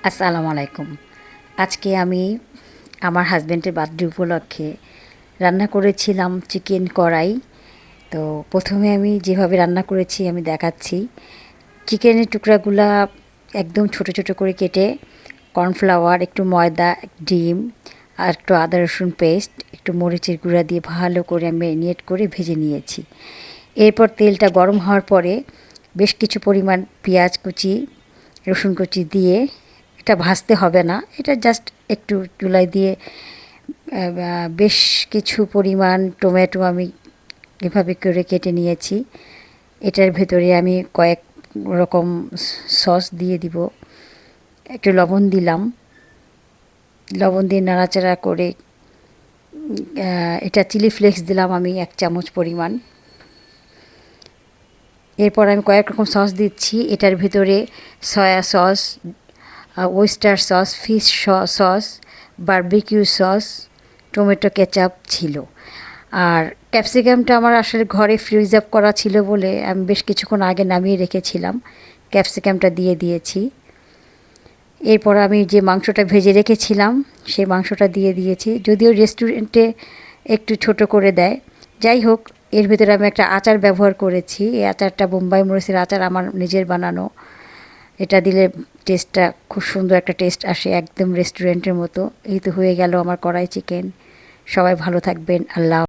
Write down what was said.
আসসালামু আলাইকুম। আজকে আমি আমার হাসব্যান্ডের বার্থডে উপলক্ষে রান্না করেছিলাম চিকেন কড়াই। তো প্রথমে আমি যেভাবে রান্না করেছি আমি দেখাচ্ছি। চিকেনের টুকরাগুলা একদম ছোট ছোট করে কেটে কর্নফ্লাওয়ার, একটু ময়দা, ডিম আর একটু আদা রসুন পেস্ট, একটু মরিচের গুঁড়া দিয়ে ভালো করে ম্যারিনেট করে ভেজে নিয়েছি। এরপর তেলটা গরম হওয়ার পরে বেশ কিছু পরিমাণ পেঁয়াজ কুচি, রসুন কুচি দিয়ে, এটা ভাজতে হবে না, এটা জাস্ট একটু চুলায় দিয়ে বেশ কিছু পরিমাণ টমেটো আমি এভাবে করে কেটে নিয়েছি। এটার ভেতরে আমি কয়েক রকম সস দিয়ে দিব, একটু লবণ দিলাম, লবণ দিয়ে নাড়াচাড়া করে এটা চিলি ফ্লেক্স দিলাম আমি 1 চামচ পরিমাণ। এরপর আমি কয়েক রকম সস দিচ্ছি। এটার ভিতরে soya sauce, oyster sauce, fish sauce, barbecue sauce, tomato ketchup ছিল। আর ক্যাপসিকামটা আমার আসলে ঘরে ফ্রিজ আপ করা ছিল বলে আমি বেশ কিছুক্ষণ আগে নামিয়ে রেখেছিলাম, ক্যাপসিকামটা দিয়ে দিয়েছি। এরপর আমি যে মাংসটা ভেজে রেখেছিলাম সেই মাংসটা দিয়ে দিয়েছি, যদিও রেস্টুরেন্টে একটু ছোট করে দেয়। যাই হোক, এর ভিতরে আমি একটা আচার ব্যবহার করেছি। এই আচারটা বোম্বাই মরিচের আচার, আমার নিজের বানানো। এটা দিলে টেস্টটা খুব সুন্দর একটা টেস্ট আসে, একদম রেস্টুরেন্টের মতো। এই তো হয়ে গেল আমার কড়াই চিকেন। সবাই ভালো থাকবেন। আল্লাহ।